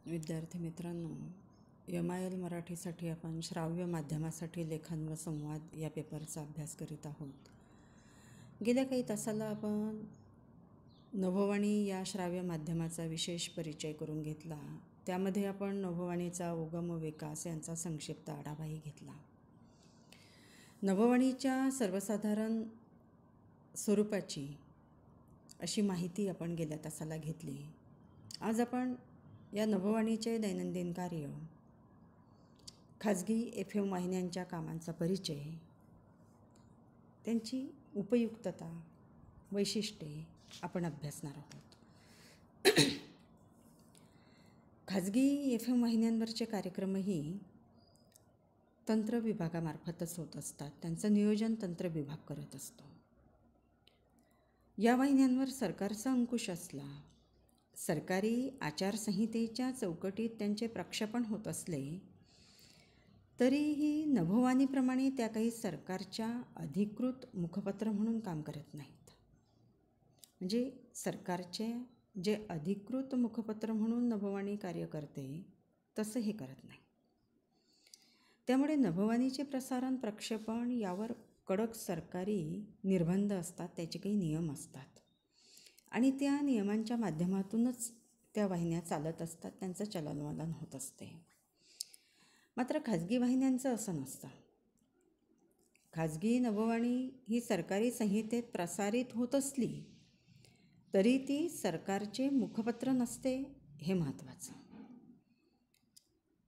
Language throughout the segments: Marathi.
विद्यार्थी मित्रांनो, MIL मराठीसाठी आपण श्राव्य माध्यमासाठी लेखन व संवाद या पेपरचा अभ्यास करीत आहोत. गेल्या काही तासाला आपण नभोवाणी या श्राव्य माध्यमाचा विशेष परिचय करून घेतला. त्यामध्ये आपण नभोवाणीचा उगम व विकास यांचा संक्षिप्त आढावाही घेतला. नभोवाणीच्या सर्वसाधारण स्वरूपाची अशी माहिती आपण गेल्या तासाला घेतली. आज आपण या नभोवाणीचे दैनंदिन कार्य, खाजगी FM वाहिन्यांच्या कामांचा परिचय, त्यांची उपयुक्तता, वैशिष्ट्ये आपण अभ्यासणार आहोत. खाजगी FM वाहिन्यांवरचे कार्यक्रमही तंत्र विभागामार्फतच होत असतात. त्यांचं नियोजन तंत्र विभाग करत असतो. या वाहिन्यांवर सरकारचा अंकुश असला, सरकारी आचारसंहितेच्या चौकटीत त्यांचे प्रक्षेपण होत असले तरीही नभोवाणीप्रमाणे त्या काही सरकारच्या अधिकृत मुखपत्र म्हणून काम करत नाहीत. म्हणजे सरकारचे जे अधिकृत मुखपत्र म्हणून नभोवाणी कार्य करते तसं हे करत नाही. त्यामुळे नभोवाणीचे प्रसारण, प्रक्षेपण यावर कडक सरकारी निर्बंध असतात, त्याचे काही नियम असतात आणि त्या नियमांच्या माध्यमातूनच त्या वाहिन्या चालत असतात, त्यांचं चलनवलन होत असते. मात्र खाजगी वाहिन्यांचं असं नसतं. खाजगी नभोवाणी ही सरकारी संहितेत प्रसारित होत असली तरी ती सरकारचे मुखपत्र नसते, हे महत्त्वाचं.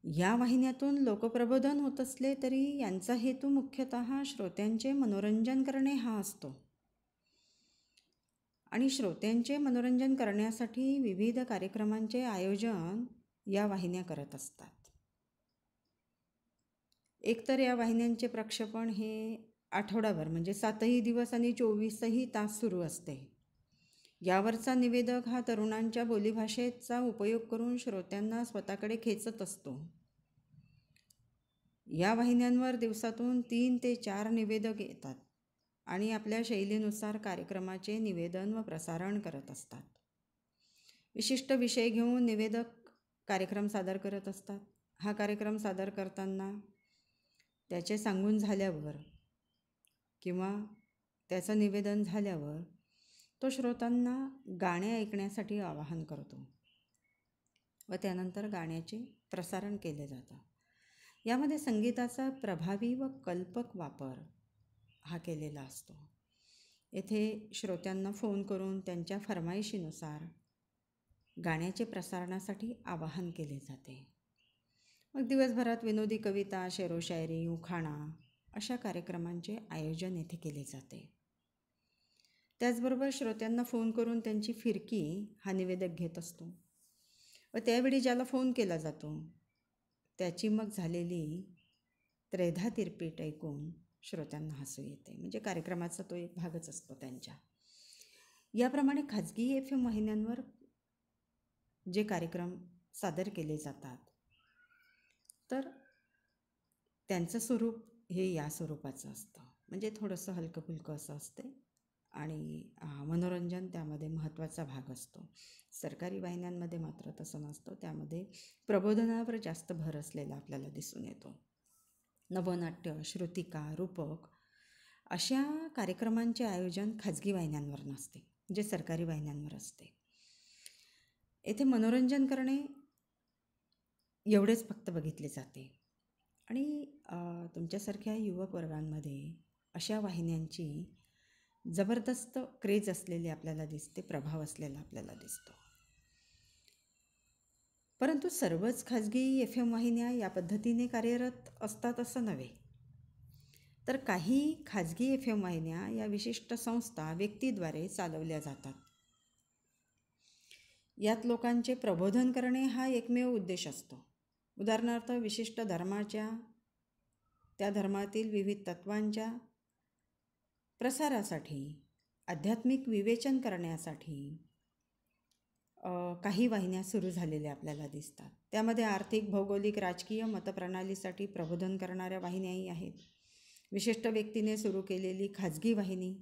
या वाहिन्यातून लोकप्रबोधन होत असले तरी यांचा हेतू मुख्यतः श्रोत्यांचे मनोरंजन करणे हा असतो आणि श्रोत्यांचे मनोरंजन करण्यासाठी विविध कार्यक्रमांचे आयोजन या वाहिन्या करत असतात. एकतर या वाहिन्यांचे प्रक्षेपण हे आठवडाभर म्हणजे 7ही दिवस आणि 24ही तास सुरू असते. यावरचा निवेदक हा तरुणांच्या बोलीभाषेचा उपयोग करून श्रोत्यांना स्वतःकडे खेचत असतो. या वाहिन्यांवर दिवसातून 3 ते 4 निवेदक येतात आणि आपल्या शैलीनुसार कार्यक्रमाचे निवेदन व प्रसारण करत असतात. विशिष्ट विषय घेऊन निवेदक कार्यक्रम सादर करत असतात. हा कार्यक्रम सादर करताना त्याचे सांगून झाल्यावर किंवा त्याचं निवेदन झाल्यावर तो श्रोत्यांना गाणे ऐकण्यासाठी आवाहन करतो व त्यानंतर गाण्याचे प्रसारण केले जातं. यामध्ये संगीताचा प्रभावी व कल्पक वापर हा केलेला असतो. येथे श्रोत्यांना फोन करून त्यांच्या फरमाईशीनुसार गाण्याचे प्रसारणासाठी आवाहन केले जाते. मग दिवसभरात विनोदी कविता, शेरोशायरी, उखाणा अशा कार्यक्रमांचे आयोजन येथे केले जाते. त्याचबरोबर श्रोत्यांना फोन करून त्यांची फिरकी हा निवेदक घेत असतो व त्यावेळी ज्याला फोन केला जातो त्याची मग झालेली त्रेधा तिरपीट ऐकून श्रोत्यांना हसू येते. म्हणजे कार्यक्रमाचा तो एक भागच असतो त्यांच्या. याप्रमाणे खाजगी FM वाहिन्यांवर जे कार्यक्रम सादर केले जातात तर त्यांचं स्वरूप हे या स्वरूपाचं असतं. म्हणजे थोडंसं हलकं-फुलकं असं असते आणि मनोरंजन त्यामध्ये महत्त्वाचा भाग असतो. सरकारी वाहिन्यांमध्ये मात्र तसं नसतं. त्यामध्ये प्रबोधनावर जास्त भर असलेला आपल्याला दिसून येतो. नवनाट्य, श्रुतिका, रूपक अशा कार्यक्रमांचे आयोजन खाजगी वाहिन्यांवर नसते, जे सरकारी वाहिन्यांवर असते. येथे मनोरंजन करणे एवढेच फक्त बघितले जाते आणि तुमच्यासारख्या युवक वर्गांमध्ये अशा वाहिन्यांची जबरदस्त क्रेज असलेली आपल्याला दिसते, प्रभाव असलेला आपल्याला दिसतो. परंतु सर्वच खाजगी FM वाहिन्या या पद्धतीने कार्यरत असतात असं नव्हे. तर काही खाजगी FM वाहिन्या या विशिष्ट संस्था, व्यक्तीद्वारे चालवल्या जातात. यात लोकांचे प्रबोधन करणे हा एकमेव उद्देश असतो. उदाहरणार्थ, विशिष्ट धर्माच्या, त्या धर्मातील विविध तत्वांच्या प्रसारासाठी, आध्यात्मिक विवेचन करण्यासाठी काही वाहिन्या सुरू झालेल्या आपल्याला दिसतात. त्यामध्ये आर्थिक, भौगोलिक, राजकीय मतप्रणालीसाठी प्रबोधन करणाऱ्या वाहिन्याही आहेत. विशिष्ट व्यक्तीने सुरू केलेली खाजगी वाहिनी,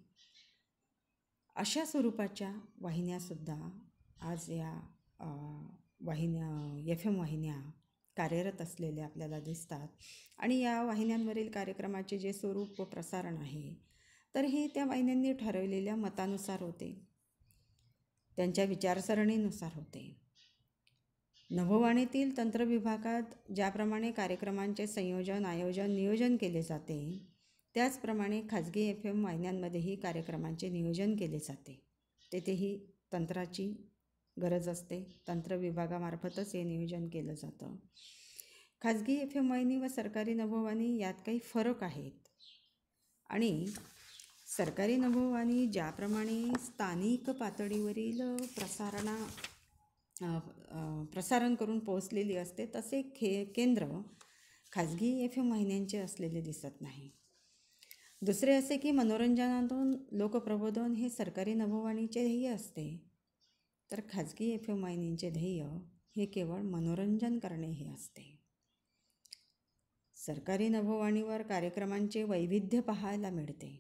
अशा स्वरूपाच्या वाहिन्यासुद्धा आज या वाहिन्या FM वाहिन्या कार्यरत असलेल्या आपल्याला दिसतात. आणि या वाहिन्यांवरील कार्यक्रमाचे जे स्वरूप व प्रसारण आहे तर हे त्या वाहिन्यांनी ठरवलेल्या मतानुसार होते, त्यांच्या विचारसरणीनुसार होते. नभोवाणीतील तंत्रविभागात ज्याप्रमाणे कार्यक्रमांचे संयोजन, आयोजन, नियोजन केले जाते त्याचप्रमाणे खाजगी FM वाहिन्यांमध्येही कार्यक्रमांचे नियोजन केले जाते. तेथेही तंत्राची गरज असते. तंत्र विभागामार्फतच हे नियोजन केलं जातं. खाजगी FM वाहिनी व सरकारी नभोवाणी यात काही फरक आहेत. आणि सरकारी नभोवाणी ज्याप्रमाणे स्थानिक पातळीवरील प्रसारण करून पोहोचलेली असते तसे केंद्र खाजगी FM वाहिन्यांचे असलेले दिसत नाही. दुसरे असे की मनोरंजनातून लोकप्रबोधन हे सरकारी नभोवाणीचे ध्येय असते, तर खाजगी FM वाहिनींचे ध्येय हे केवळ मनोरंजन करणे हे असते. सरकारी नभोवाणीवर कार्यक्रमांचे वैविध्य पाहायला मिळते.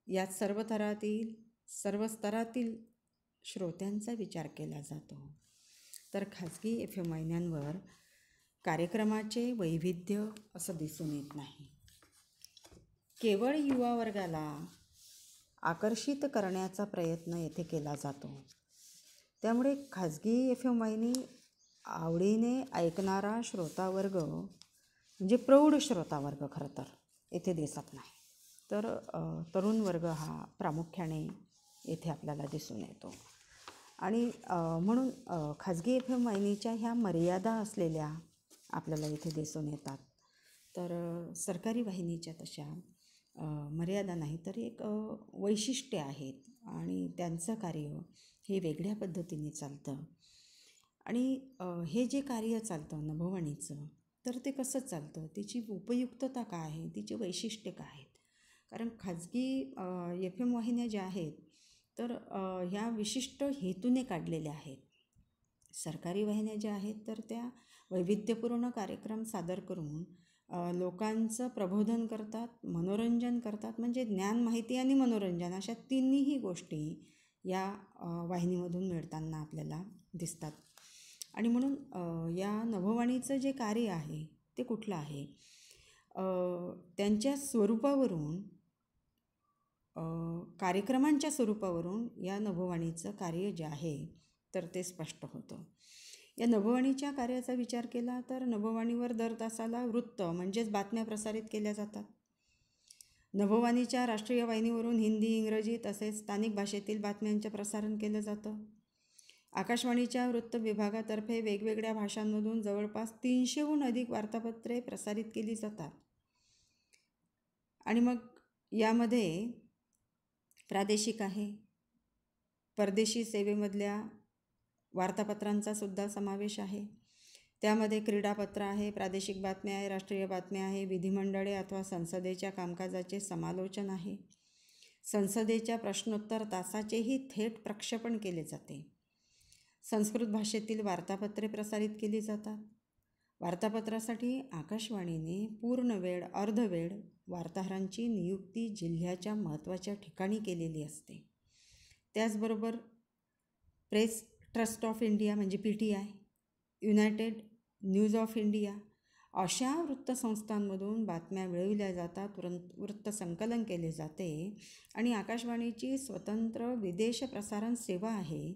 यात सर्व स्तरातील श्रोत्यांचा विचार केला जातो, तर खाजगी FM वाहिन्यांवर कार्यक्रमाचे वैविध्य असं दिसून येत नाही. केवळ युवा वर्गाला आकर्षित करण्याचा प्रयत्न येथे केला जातो. त्यामुळे खाजगी FM वाहिनी आवडीने ऐकणारा श्रोतावर्ग म्हणजे प्रौढ श्रोतावर्ग खरं तर येथे दिसत नाही, तर तरुण वर्ग हा प्रामुख्याने येथे आपल्याला दिसून येतो. आणि म्हणून खाजगी FM वाहिनीच्या ह्या मर्यादा असलेल्या आपल्याला इथे दिसून येतात. तर सरकारी वाहिनीच्या तशा मर्यादा नाही, तर एक वैशिष्ट्ये आहेत आणि त्यांचं कार्य हे वेगळ्या पद्धतीने चालतं. आणि हे जे कार्य चालतं नभोवाणीचं, तर ते कसं चालतं, त्याची उपयुक्तता काय आहे, तिची वैशिष्ट्ये काय आहेत. कारण खाजगी FM वाहिन्या ज्या आहेत तर ह्या विशिष्ट हेतूने काढलेल्या आहेत. सरकारी वाहिन्या ज्या आहेत तर त्या वैविध्यपूर्ण कार्यक्रम सादर करून लोकांचं प्रबोधन करतात, मनोरंजन करतात. म्हणजे ज्ञान, माहिती आणि मनोरंजन अशा तिन्ही गोष्टी या वाहिनीमधून मिळताना आपल्याला दिसतात. आणि म्हणून या नभोवाणीचं जे कार्य आहे ते कुठलं आहे, त्यांच्या स्वरूपावरून, कार्यक्रमांच्या स्वरूपावरून या नभोवाणीचं कार्य जे आहे तर ते स्पष्ट होतं. या नभोवाणीच्या कार्याचा विचार केला तर नभोवाणीवर दर तासाला वृत्त म्हणजेच बातम्या प्रसारित केल्या जातात. नभोवाणीच्या राष्ट्रीय वाहिनीवरून हिंदी, इंग्रजी तसेच स्थानिक भाषेतील बातम्यांचं प्रसारण केलं जातं. आकाशवाणीच्या वृत्त विभागातर्फे वेगवेगळ्या भाषांमधून जवळपास 300हून अधिक वार्तापत्रे प्रसारित केली जातात. आणि मग यामध्ये प्रादेशिक आहे, परदेशी सेवेमधल्या वार्तापत्रांचा सुद्धा समावेश आहे. त्यामध्ये क्रीडापत्र आहे, प्रादेशिक बातम्या आहे, राष्ट्रीय बातम्या आहे, विधिमंडळे अथवा संसदेच्या कामकाजाचे समालोचन आहे. संसदेच्या प्रश्नोत्तर तासाचेही थेट प्रक्षेपण केले जाते. संस्कृत भाषेतील वार्तापत्रे प्रसारित केली जातात. वार्तापत्रासाठी आकाशवाणीने पूर्णवेळ, अर्धवेळ वार्ताहरांची नियुक्ती जिल्ह्याच्या महत्त्वाच्या ठिकाणी केलेली असते. त्याचबरोबर प्रेस ट्रस्ट ऑफ इंडिया म्हणजे PTI, United news of India अशा वृत्तसंस्थांमधून बातम्या मिळविल्या जातात, वृत्तसंकलन केले जाते. आणि आकाशवाणीची स्वतंत्र विदेश प्रसारण सेवा आहे,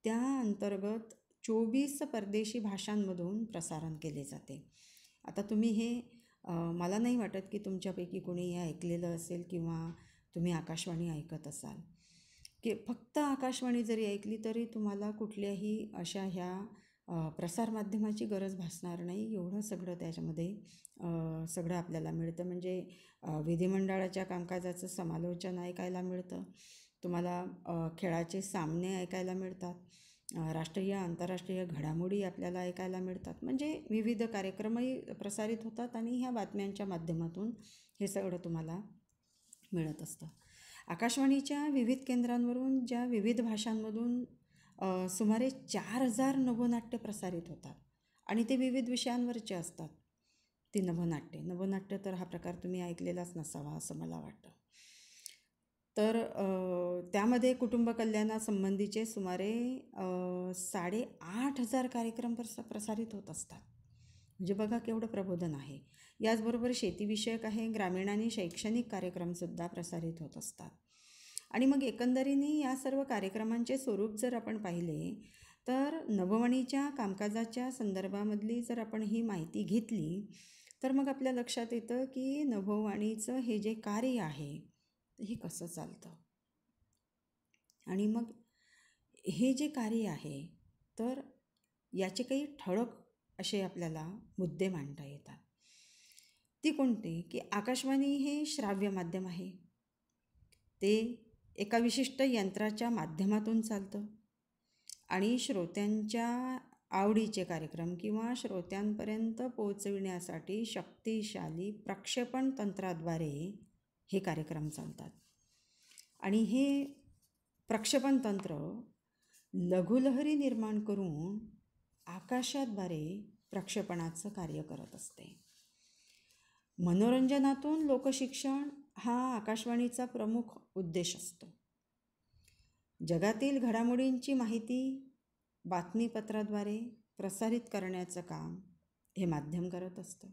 त्या अंतर्गत 24 परदेशी भाषांमधून प्रसारण केले जाते. आता तुम्ही हे मला नाही वाटत की तुमच्यापैकी कोणी हे ऐकलेलं असेल किंवा तुम्ही आकाशवाणी ऐकत असाल. की फक्त आकाशवाणी जरी ऐकली तरी तुम्हाला कुठल्याही अशा ह्या प्रसारमाध्यमाची गरज भासणार नाही. एवढं सगळं त्याच्यामध्ये सगळं आपल्याला मिळतं. म्हणजे विधिमंडळाच्या कामकाजाचं समालोचन ऐकायला मिळतं, तुम्हाला खेळाचे सामने ऐकायला मिळतात, राष्ट्रीय आंतरराष्ट्रीय घडामोडी आपल्याला ऐकायला मिळतात. म्हणजे विविध कार्यक्रमही प्रसारित होतात आणि ह्या बातम्यांच्या माध्यमातून हे सगळं तुम्हाला मिळत असतं. आकाशवाणीच्या विविध केंद्रांवरून ज्या विविध भाषांमधून सुमारे 4000 नभोनाट्य प्रसारित होतात आणि ते विविध विषयांवरचे असतात. ती नभोनाट्य तर हा प्रकार तुम्ही ऐकलेलाच नसावा असं मला वाटतं. तर त्यामध्ये कुटुंब कल्याणासंबंधीचे सुमारे 8,500 कार्यक्रम प्रसारित होत असतात. म्हणजे बघा केवढं प्रबोधन आहे. याचबरोबर शेतीविषयक आहे, ग्रामीण आणि शैक्षणिक कार्यक्रमसुद्धा प्रसारित होत असतात. आणि मग एकंदरीने या सर्व कार्यक्रमांचे स्वरूप जर आपण पाहिले तर नभोवाणीच्या कामकाजाच्या संदर्भामधली जर आपण ही माहिती घेतली तर मग आपल्या लक्षात येतं की नभोवाणीचं हे जे कार्य आहे हे कसं चालतं. आणि मग हे जे कार्य आहे तर याचे काही ठळक असे आपल्याला मुद्दे मांडता येतात. ती कोणते की आकाशवाणी हे श्राव्य माध्यम आहे. ते एका विशिष्ट यंत्राच्या माध्यमातून चालतं आणि श्रोत्यांच्या आवडीचे कार्यक्रम किंवा श्रोत्यांपर्यंत पोहोचविण्यासाठी शक्तिशाली प्रक्षेपण तंत्राद्वारे हे कार्यक्रम चालतात. आणि हे प्रक्षेपण तंत्र लघुलहरी निर्माण करून आकाशाद्वारे प्रक्षेपणाचं कार्य करत असते. मनोरंजनातून लोकशिक्षण हा आकाशवाणीचा प्रमुख उद्देश असतो. जगातील घडामोडींची माहिती बातमीपत्राद्वारे प्रसारित करण्याचं काम हे माध्यम करत असतं.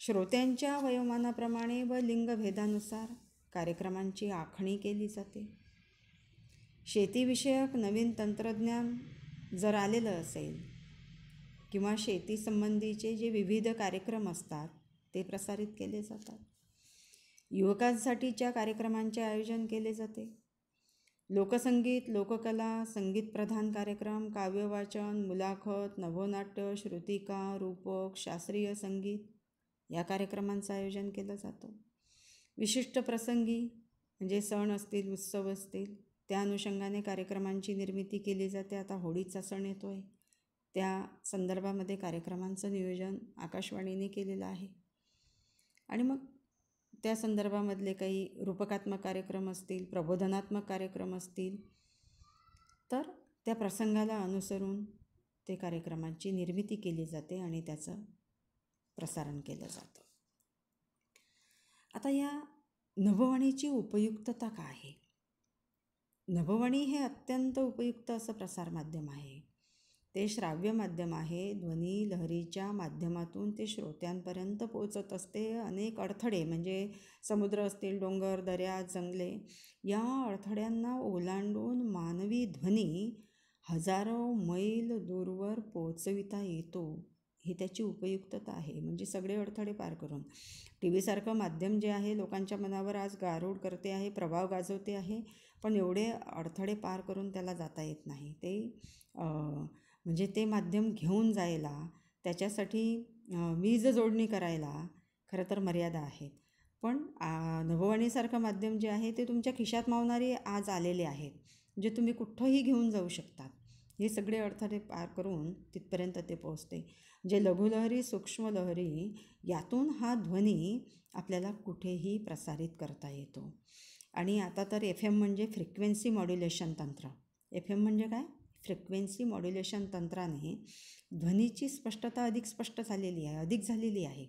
श्रोत्यांच्या वयोमानाप्रमाणे व लिंगभेदानुसार कार्यक्रमांची आखणी केली जाते. शेतीविषयक नवीन तंत्रज्ञान जर आलेलं असेल किंवा शेतीसंबंधीचे जे विविध कार्यक्रम असतात ते प्रसारित केले जातात. युवकांसाठीच्या कार्यक्रमांचे आयोजन केले जाते. लोकसंगीत, लोककला, संगीतप्रधान कार्यक्रम, काव्यवाचन, मुलाखत, नभोनाट्य, श्रुतिका, रूपक, शास्त्रीय संगीत या कार्यक्रमांचं आयोजन केलं जातं. विशिष्ट प्रसंगी म्हणजे सण असतील, उत्सव असतील, त्या अनुषंगाने कार्यक्रमांची निर्मिती केली जाते. आता होळीचा सण येतो आहे, त्या संदर्भामध्ये कार्यक्रमांचं नियोजन आकाशवाणीने केलेलं आहे. आणि मग त्या संदर्भामधले काही रूपकात्मक कार्यक्रम असतील, प्रबोधनात्मक कार्यक्रम असतील तर त्या प्रसंगाला अनुसरून ते कार्यक्रमांची निर्मिती केली जाते आणि त्याचं प्रसारण केलं जातं. आता या नभोवाणीची उपयुक्तता काय आहे? नभोवाणी हे अत्यंत उपयुक्त असं प्रसारमाध्यम आहे. ते श्राव्य माध्यम आहे. ध्वनी लहरीच्या माध्यमातून ते श्रोत्यांपर्यंत पोचत असते. अनेक अडथळे म्हणजे समुद्र असतील, डोंगर, दऱ्या, जंगले या अडथळ्यांना ओलांडून मानवी ध्वनी हजारो मैल दूरवर पोचविता येतो. ही त्याची उपयुक्तता आहे. म्हणजे सगळे अडथळे पार करून टी व्हीसारखं माध्यम जे आहे लोकांच्या मनावर आज गारूड करते आहे, प्रभाव गाजवते आहे, पण एवढे अडथळे पार करून त्याला जाता येत नाही. ते म्हणजे ते माध्यम घेऊन जायला त्याच्यासाठी वीज जोडणी करायला खरं तर मर्यादा आहेत. पण नभोवाणीसारखं माध्यम जे आहे ते तुमच्या खिशात मावणारे आज आलेले आहेत. म्हणजे तुम्ही कुठंही घेऊन जाऊ शकतात. हे सगळे अडथळे पार करून तिथपर्यंत ते पोहोचते. जे लघुलहरी, सूक्ष्मलहरी यातून हा ध्वनी आपल्याला कुठेही प्रसारित करता येतो. आणि आता तर FM म्हणजे फ्रिक्वेन्सी मॉड्युलेशन तंत्र. FM म्हणजे काय? फ्रिक्वेन्सी मॉड्युलेशन तंत्राने ध्वनीची स्पष्टता अधिक झालेली आहे.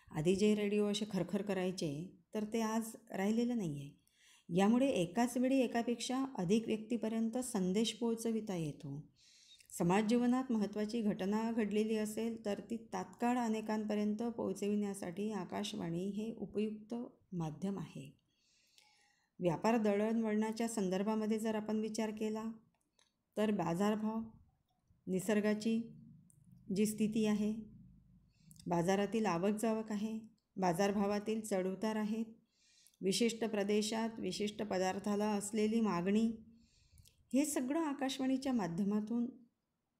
आधी जे रेडिओ असे खरखर करायचे तर ते आज राहिलेलं नाही आहे. यामुळे एकाच वेळी एकापेक्षा अधिक व्यक्तीपर्यंत संदेश पोहोचविता येतो. समाज जीवनात महत्त्वाची घटना घडलेली असेल तर ती तात्काळ अनेकांपर्यंत पोहोचविण्यासाठी आकाशवाणी हे उपयुक्त माध्यम आहे. व्यापार दळणवळणाच्या संदर्भामध्ये जर आपण विचार केला तर बाजारभाव, निसर्गाची जी स्थिती आहे, बाजारातील आवक जावक आहे, बाजारभावातील चढउतार आहेत, विशिष्ट प्रदेशात विशिष्ट पदार्थाला असलेली मागणी, हे सगळं आकाशवाणीच्या माध्यमातून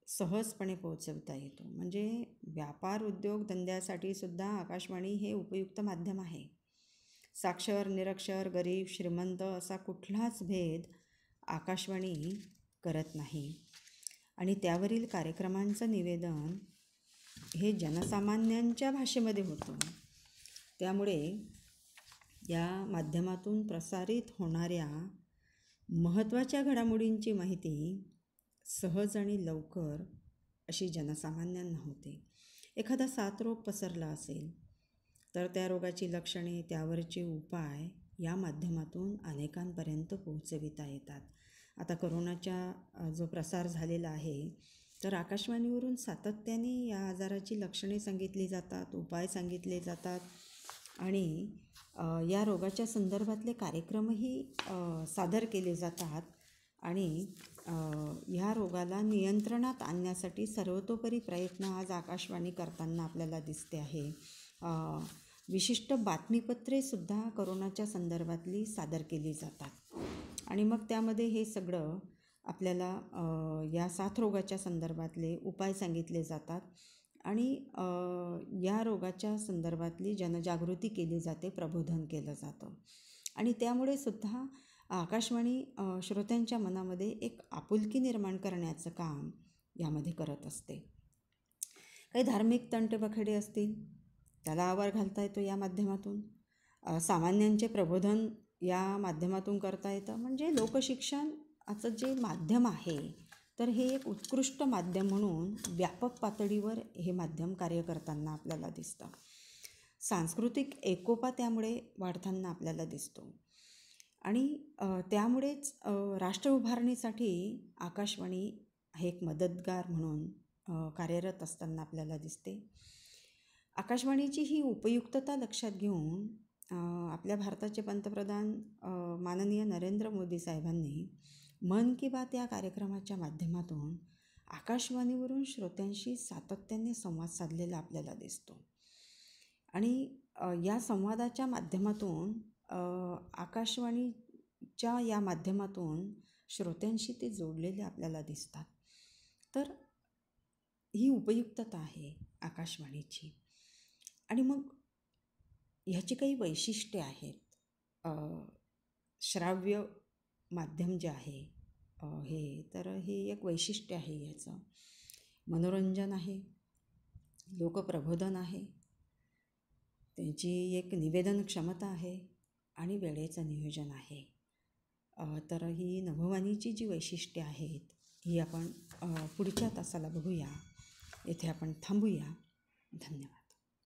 सहजपणे पोहोचवता येतो. म्हणजे व्यापार उद्योग धंद्यासाठी सुद्धा आकाशवाणी हे उपयुक्त माध्यम आहे. साक्षर, निरक्षर, गरीब, श्रीमंत असा कुठलाच भेद आकाशवाणी करत नाही. आणि त्यावरील कार्यक्रमांचं निवेदन हे जनसामान्यांच्या भाषेमध्ये होतं. त्यामुळे या माध्यमातून प्रसारित होणाऱ्या महत्त्वाच्या घडामोडींची माहिती सहज आणि लवकर अशी जनसामान्यांना होते. एखादा साथरोग पसरला असेल तर त्या रोगाची लक्षणे, त्यावरचे उपाय या माध्यमातून अनेकांपर्यंत पोहोचविता येतात. आता कोरोनाचा जो प्रसार झालेला आहे, तर आकाशवाणीवरून सातत्याने या आजाराची लक्षणे सांगितली जातात, उपाय सांगितले जातात आणि या रोगाच्या संदर्भातले कार्यक्रमही सादर केले जातात आणि ह्या रोगाला नियंत्रणात आणण्यासाठी सर्वतोपरी प्रयत्न आज आकाशवाणी करताना आपल्याला दिसते आहे. विशिष्ट बातमीपत्रेसुद्धा कोरोनाच्या संदर्भातली सादर केली जातात आणि मग त्यामध्ये हे सगळं आपल्याला या साथरोगाच्या संदर्भातले उपाय सांगितले जातात आणि या रोगाच्या संदर्भातली जनजागृती केली जाते, प्रबोधन केलं जातं आणि त्यामुळे सुद्धा आकाशवाणी श्रोत्यांच्या मनामध्ये एक आपुलकी निर्माण करण्याचं काम यामध्ये करत असते. काही धार्मिक तंटेबखेडे असतील त्याला आवार घालता येतो या माध्यमातून, सामान्यांचे प्रबोधन या माध्यमातून करता येतं. म्हणजे लोकशिक्षणाचं जे माध्यम आहे तर हे एक उत्कृष्ट माध्यम म्हणून व्यापक पातळीवर हे माध्यम कार्य करताना आपल्याला दिसतं. सांस्कृतिक एकोपा त्यामुळे वाढताना आपल्याला दिसतो आणि त्यामुळेच राष्ट्र उभारणीसाठी आकाशवाणी हे एक मदतगार म्हणून कार्यरत असताना आपल्याला दिसते. आकाशवाणीची ही उपयुक्तता लक्षात घेऊन आपल्या भारताचे पंतप्रधान माननीय नरेंद्र मोदी साहेबांनी मन की बात या कार्यक्रमाच्या माध्यमातून आकाशवाणीवरून श्रोत्यांशी सातत्याने संवाद साधलेला आपल्याला दिसतो आणि या संवादाच्या माध्यमातून आकाशवाणीच्या या माध्यमातून श्रोत्यांशी ते जोडलेले आपल्याला दिसतात. तर ही उपयुक्तता आहे आकाशवाणीची. आणि मग ह्याची काही वैशिष्ट्ये आहेत. श्राव्य माध्यम जे आहे हे एक वैशिष्ट्य आहे ह्याचं. मनोरंजन आहे, लोकप्रबोधन आहे, त्यांची एक निवेदन क्षमता आहे आणि वेळेचं नियोजन आहे. तर ही नभोवाणीची जी वैशिष्ट्ये आहेत ही आपण पुढच्या तासाला बघूया. येथे आपण थांबूया. धन्यवाद.